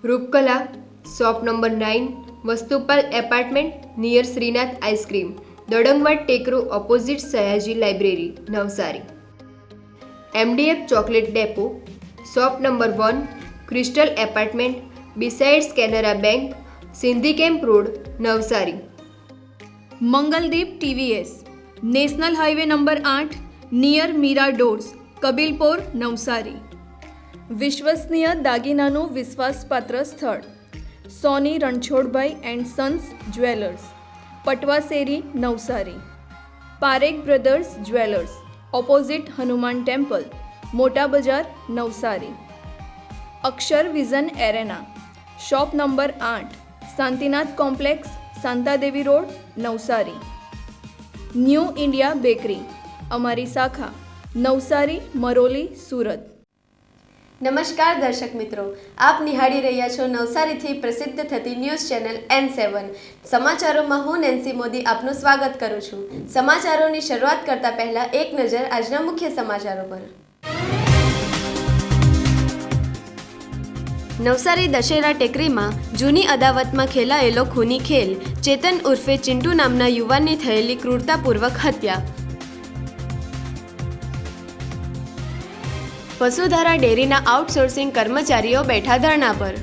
Rupkala, shop number 9, Vastupal apartment near Shrinath ice cream, Dadangwad Tekro opposite Sayaji library, Navsari. MDF chocolate depot, shop number 1, crystal apartment besides Canara bank, Sindhi camp road, Navsari. Mangaldeep TVS, national highway number 8, near Meera doors, Kabilpore, Navsari. વિશ્વસનીય દાગીનાનું વિશ્વાસપાત્ર સ્થળ Soni Ranchhodbhai and sons jewellers, Patwasheri, Navsari. Parekh brothers jewellers, opposite Hanuman temple, Mota Bazar, Navsari. Akshar vision arena, shop number 8, Shantinath complex, Shantadevi road, Navsari. New India bakery, અમારી શાખા નવસારી, મરોલી, સુરત. નમસ્કાર દર્શક મિત્રો, આપ નિહાળી રહ્યા છો નવસારીથી પ્રસિદ્ધ થતી ન્યૂઝ ચેનલ N7. સમાચારોમાં હું નેન્સી મોદી આપનું સ્વાગત કરું છું. સમાચારોની શરૂઆત કરતા પહેલા એક નજર આજના મુખ્ય સમાચારો પર. નવસારી દશેરા ટેકરીમાં જૂની અદાવતમાં ખેલાયેલો ખૂની ખેલ, ચેતન ઉર્ફે ચિંટુ નામના યુવાનની થયેલી ક્રૂરતાપૂર્વક હત્યા. વસુધારા ડેરીના આઉટસોર્સિંગ કર્મચારીઓ બેઠા ધરણા પર.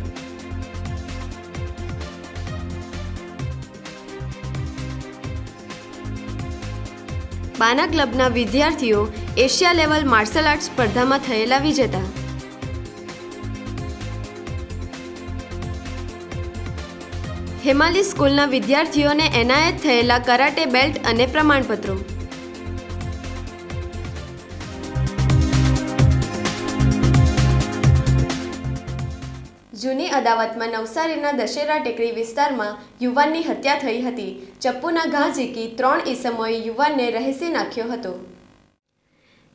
બાના ક્લબના વિદ્યાર્થીઓ એશિયા લેવલ માર્શલ આર્ટ સ્પર્ધામાં થયેલા વિજેતા. હેમાલી સ્કૂલના વિદ્યાર્થીઓને એનાયત થયેલા કરાટે બેલ્ટ અને પ્રમાણપત્રો. જૂની અદાવતમાં નવસારીના દશેરા ટેકરી વિસ્તારમાં યુવાનની હત્યા થઈ હતી. ચપ્પુના ઘા ઝીકી 3 ઈસમોએ યુવાનને રહેસી નાખ્યો હતો.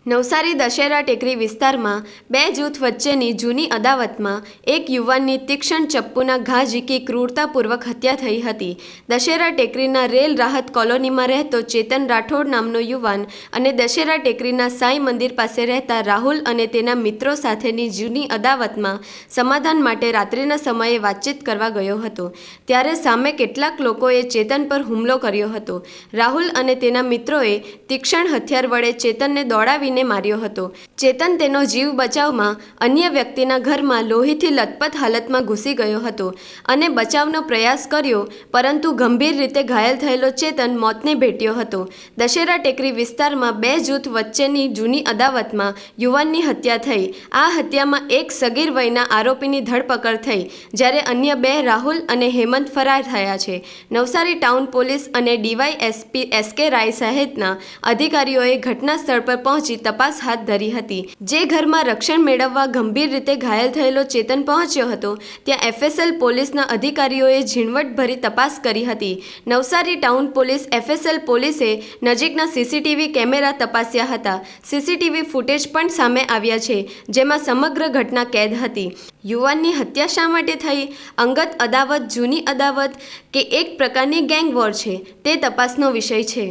નવસારી દશેરા ટેકરી વિસ્તારમાં 2 જૂથ વચ્ચેની જૂની અદાવતમાં એક યુવાનની તીક્ષ્ણ ચપ્પુના ઘા ઝીકી ક્રૂરતાપૂર્વક હત્યા થઈ હતી. દશેરા ટેકરીના રેલ રાહત કોલોનીમાં રહેતો ચેતન રાઠોડ નામનો યુવાન અને દશેરા ટેકરીના સાંઈ મંદિર પાસે રહેતા રાહુલ અને તેના મિત્રો સાથેની જૂની અદાવતમાં સમાધાન માટે રાત્રિના સમયે વાતચીત કરવા ગયો હતો. ત્યારે સામે કેટલાક લોકોએ ચેતન પર હુમલો કર્યો હતો. રાહુલ અને તેના મિત્રોએ તીક્ષ્ણ હથિયાર વડે ચેતનને દોડાવીને માર્યો હતો. ચેતન તેનો જીવ બચાવમાં અન્ય વ્યક્તિના ઘરમાં લોહીથી લથપથ હાલતમાં ઘૂસી ગયો હતો અને બચાવનો પ્રયાસ કર્યો, પરંતુ ગંભીર રીતે ઘાયલ થયેલો ચેતન મોતને ભેટ્યો હતો. દશેરા ટેકરી વિસ્તારમાં 2 જૂથ વચ્ચેની જૂની અદાવતમાં યુવાનની હત્યા થઈ. આ હત્યામાં એક સગીર વયના આરોપીની ધરપકડ થઈ, જ્યારે અન્ય 2 રાહુલ અને હેમંત ફરાર થયા છે. નવસારી ટાઉન પોલીસ અને DYSP SK રાય સહિતના અધિકારીઓએ ઘટના સ્થળ પર પહોંચી તપાસ હાથ ધરી હતી. જે ઘરમાં રક્ષણ મેળવવા ગંભીર રીતે ઘાયલ થયેલો ચેતન પહોંચ્યો હતો, ત્યાં FSL પોલીસના અધિકારીઓએ ઝીણવટભરી તપાસ કરી હતી. નવસારી ટાઉન પોલીસ FSL પોલીસે નજીકના CCTV કેમેરા તપાસ્યા હતા. CCTV ફૂટેજ પણ સામે આવ્યા છે, જેમાં સમગ્ર ઘટના કેદ હતી. યુવાનની હત્યા શા માટે થઈ? અંગત અદાવત, જૂની અદાવત કે એક પ્રકારની ગેંગ વોર છે, તે તપાસનો વિષય છે.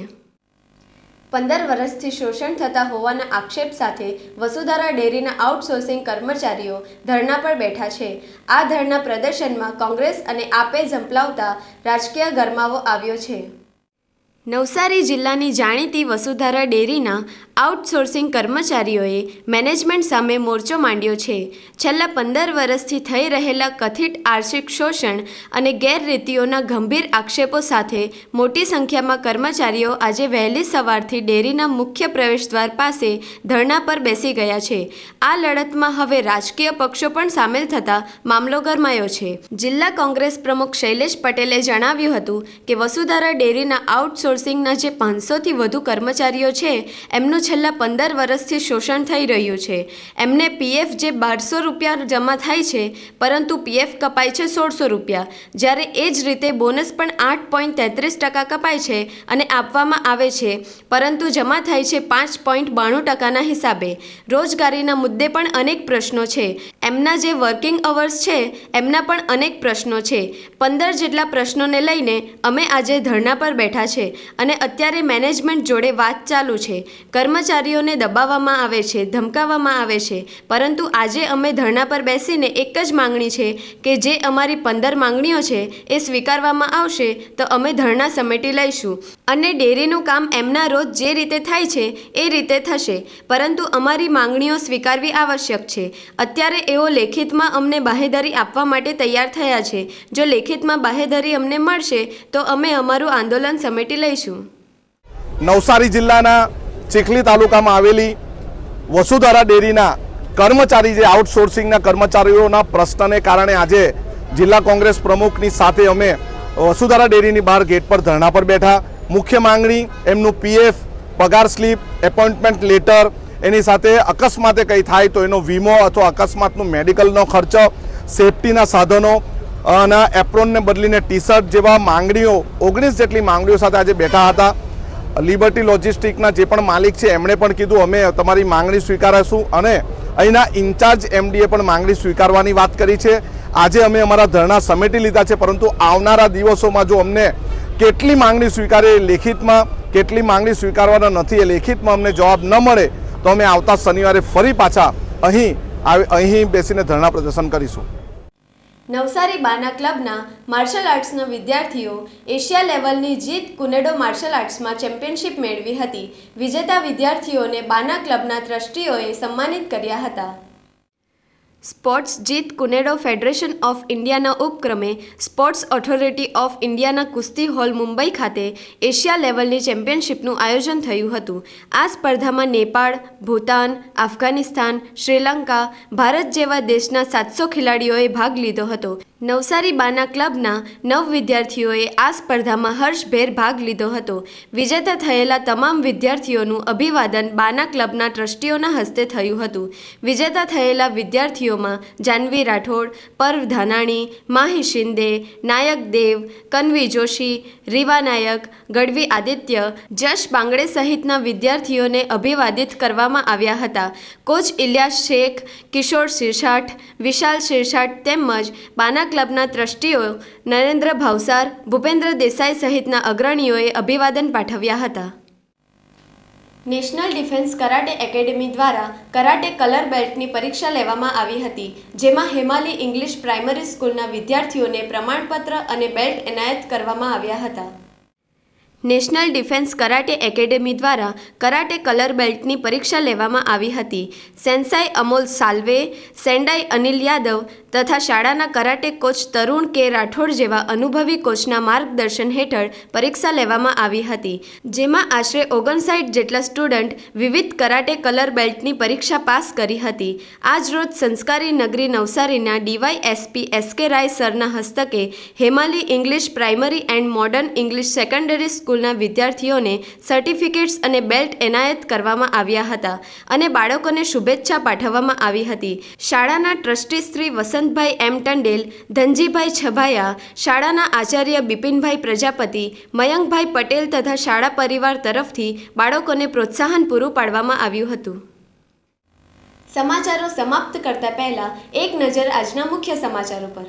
15 વર્ષથી શોષણ થતા હોવાના આક્ષેપ સાથે વસુધારા ડેરીના આઉટસોર્સિંગ કર્મચારીઓ ધરણા પર બેઠા છે. આ ધરણા પ્રદર્શનમાં કોંગ્રેસ અને આપે ઝંપલાવતા રાજકીય ગરમાવો આવ્યો છે. નવસારી જિલ્લાની જાણીતી વસુધારા ડેરીના આઉટસોર્સિંગ કર્મચારીઓએ મેનેજમેન્ટ સામે મોરચો માંડ્યો છે. છેલ્લા 15 વર્ષથી થઈ રહેલા કથિત આર્થિક શોષણ અને ગેરરીતિઓના ગંભીર આક્ષેપો સાથે મોટી સંખ્યામાં કર્મચારીઓ આજે વહેલી સવારથી ડેરીના મુખ્ય પ્રવેશદ્વાર પાસે ધરણા પર બેસી ગયા છે. આ લડતમાં હવે રાજકીય પક્ષો પણ સામેલ થતા મામલો ગરમાયો છે. જિલ્લા કોંગ્રેસ પ્રમુખ શૈલેષ પટેલે જણાવ્યું હતું કે વસુધારા ડેરીના આઉટસોર્સિંગના જે 500થી વધુ કર્મચારીઓ છે, એમનું છેલ્લા 15 વર્ષથી શોષણ થઈ રહ્યું છે. એમને PF જે 1200 રૂપિયા જમા થાય છે, પરંતુ PF કપાય છે 1600 રૂપિયા, જ્યારે એ જ રીતે બોનસ પણ 8.33% કપાય છે અને આપવામાં આવે છે, પરંતુ જમા થાય છે 5.92%ના હિસાબે. રોજગારીના મુદ્દે પણ અનેક પ્રશ્નો છે. એમના જે વર્કિંગ અવર્સ છે, એમના પણ અનેક પ્રશ્નો છે. 15 જેટલા પ્રશ્નોને લઈને અમે આજે ધરણા પર બેઠા છે. અને અત્યારે મેનેજમેન્ટ જોડે વાત ચાલુ છે. કર્મચારીઓને દબાવવામાં આવે છે, ધમકાવવામાં આવે છે, પરંતુ આજે અમે ધરણા પર બેસીને એક જ માંગણી છે કે જે અમારી 15 માંગણીઓ છે એ સ્વીકારવામાં આવશે તો અમે ધરણા સમેટી લઈશું અને ડેરીનું કામ એમના રોજ જે રીતે થાય છે એ રીતે થશે, પરંતુ અમારી માંગણીઓ સ્વીકારવી આવશ્યક છે. અત્યારે એઓ લેખિતમાં અમને બાહેધરી આપવા માટે તૈયાર થયા છે. જો લેખિતમાં બાહેધરી અમને મળશે તો અમે અમારું આંદોલન સમેટી લઈશું. નવસારી જિલ્લાના ચીખલી તાલુકામાં આવેલી વસુધારા ડેરીના કર્મચારી જે આઉટસોર્સિંગના કર્મચારીઓના પ્રશ્નને કારણે આજે જિલ્લા કોંગ્રેસ પ્રમુખની સાથે અમે વસુધારા ડેરીની બહાર ગેટ પર ધરણા પર બેઠા. મુખ્ય માંગણી એમનું પીએફ, પગાર સ્લીપ, એપોઇન્ટમેન્ટ લેટર, એની સાથે અકસ્માતે કંઈ થાય તો એનો વીમો અથવા અકસ્માતનું મેડિકલનો ખર્ચ, સેફટીના સાધનો અને એપ્રોનને બદલીને ટી શર્ટ જેવા માંગણીઓ 19 જેટલી માંગણીઓ સાથે આજે બેઠા હતા. લિબર્ટી લોજિસ્ટિકના જે પણ માલિક છે એમણે પણ કીધું અમે તમારી માંગણી સ્વીકારીશું અને અહીંના ઇન્ચાર્જ એમડીએ પણ માંગણી સ્વીકારવાની વાત કરી છે. આજે અમે અમારા ધરણા સમેટી લીધા છે, પરંતુ આવનારા દિવસોમાં જો અમને કેટલી માંગણી સ્વીકારે લેખિતમાં, કેટલી માંગણી સ્વીકારવાના નથી એ લેખિતમાં અમને જવાબ ન મળે તો અમે આવતા શનિવારે ફરી પાછા અહીં બેસીને ધરણા પ્રદર્શન કરીશું. નવસારી બાના ક્લબના માર્શલ આર્ટ્સના વિદ્યાર્થીઓ એશિયા લેવલની જીત કુનેડો માર્શલ આર્ટ્સમાં ચેમ્પિયનશિપ મેળવી હતી. વિજેતા વિદ્યાર્થીઓને બાના ક્લબના ટ્રસ્ટીઓએ સન્માનિત કર્યા હતા. સ્પોર્ટ્સ જીત કુનેડો ફેડરેશન ઓફ ઇન્ડિયાના ઉપક્રમે સ્પોર્ટ્સ ઓથોરિટી ઓફ ઇન્ડિયાના કુસ્તી હોલ મુંબઈ ખાતે એશિયા લેવલની ચેમ્પિયનશિપનું આયોજન થયું હતું. આ સ્પર્ધામાં નેપાળ, ભૂતાન, અફઘાનિસ્તાન, શ્રીલંકા, ભારત જેવા દેશના 700 ખેલાડીઓએ ભાગ લીધો હતો. નવસારી બાના ક્લબના 9 વિદ્યાર્થીઓએ આ સ્પર્ધામાં હર્ષભેર ભાગ લીધો હતો. વિજેતા થયેલા તમામ વિદ્યાર્થીઓનું અભિવાદન બાના ક્લબના ટ્રસ્ટીઓના હસ્તે થયું હતું. વિજેતા થયેલા વિદ્યાર્થીઓમાં જાનવી રાઠોડ, પર્વ ધાનાણી, માહી શિંદે, નાયક દેવ, કનવી જોશી, રીવા નાયક, ગઢવી આદિત્ય, જશ બાંગડે સહિતના વિદ્યાર્થીઓને અભિવાદિત કરવામાં આવ્યા હતા. કોચ ઇલિયાસ શેખ, કિશોર શિરસાઠ, વિશાલ શિરસાઠ તેમજ બાના ક્લબના ટ્રસ્ટીઓ નરેન્દ્ર ભાવસાર, ભૂપેન્દ્ર દેસાઈ સહિતના અગ્રણીઓએ અભિવાદન પાઠવ્યા હતા. નેશનલ ડિફેન્સ કરાટે એકેડેમી દ્વારા કરાટે કલર બેલ્ટની પરીક્ષા લેવામાં આવી હતી, જેમાં હેમાલી ઇંગ્લિશ પ્રાઇમરી સ્કૂલના વિદ્યાર્થીઓને પ્રમાણપત્ર અને બેલ્ટ એનાયત કરવામાં આવ્યા હતા. નેશનલ ડિફેન્સ કરાટે એકેડેમી દ્વારા કરાટે કલર બેલ્ટની પરીક્ષા લેવામાં આવી હતી. સેન્સાઈ અમોલ સાલ્વે, સેન્ડાઈ અનિલ યાદવ તથા શાળાના કરાટે કોચ તરુણ કે રાઠોડ જેવા અનુભવી કોચના માર્ગદર્શન હેઠળ પરીક્ષા લેવામાં આવી હતી, જેમાં આશરે 59 જેટલા સ્ટુડન્ટ વિવિધ કરાટે કલર બેલ્ટની પરીક્ષા પાસ કરી હતી. આજ રોજ સંસ્કારી નગરી નવસારીના ડીવાયએસપી એસકે રાય સરના હસ્તકે Hemali English primary and modern English secondary સ્કૂલના વિદ્યાર્થીઓને સર્ટિફિકેટ્સ અને બેલ્ટ એનાયત કરવામાં આવ્યા હતા અને બાળકોને શુભેચ્છા પાઠવવામાં આવી હતી. શાળાના ટ્રસ્ટી શ્રી વસંતભાઈ એમ ટંડેલ, ધનજીભાઈ છભાયા, શાળાના આચાર્ય બિપિનભાઈ પ્રજાપતિ, મયંકભાઈ પટેલ તથા શાળા પરિવાર તરફથી બાળકોને પ્રોત્સાહન પૂરું પાડવામાં આવ્યું હતું. સમાચારો સમાપ્ત કરતા પહેલા એક નજર આજના મુખ્ય સમાચારો પર.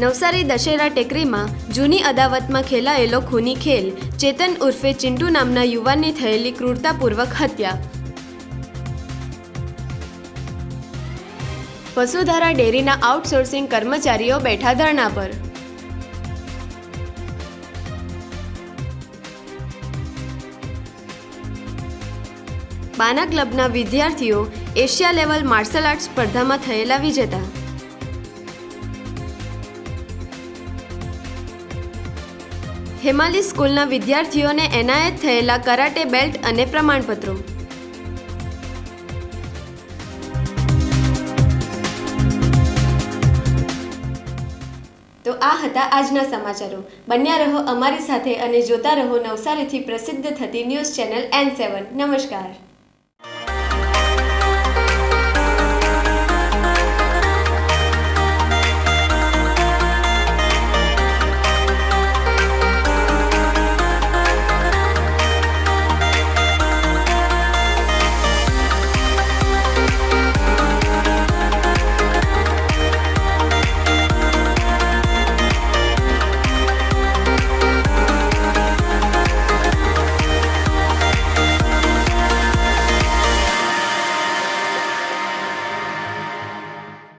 નવસારી દશેરા ટેકરીમાં જૂની અદાવતમાં ખેલાયેલો ખૂની ખેલ, ચેતન ઉર્ફે ચિંટુ નામના યુવાનની થયેલી ક્રૂરતાપૂર્વક હત્યા. વસુધારા ડેરીના આઉટસોર્સિંગ કર્મચારીઓ બેઠા ધરણા પર. બાના ક્લબના વિદ્યાર્થીઓ એશિયા લેવલ માર્શલ આર્ટ સ્પર્ધામાં થયેલા વિજેતા. હેમાલી સ્કૂલના વિદ્યાર્થીઓને એનાયત થયેલા કરાટે બેલ્ટ અને પ્રમાણપત્રો. તો આ હતા આજના સમાચારો. બન્યા રહો અમારી સાથે અને જોતા રહો નવસારીથી પ્રસિદ્ધ થતી ન્યૂઝ ચેનલ N7. નમસ્કાર.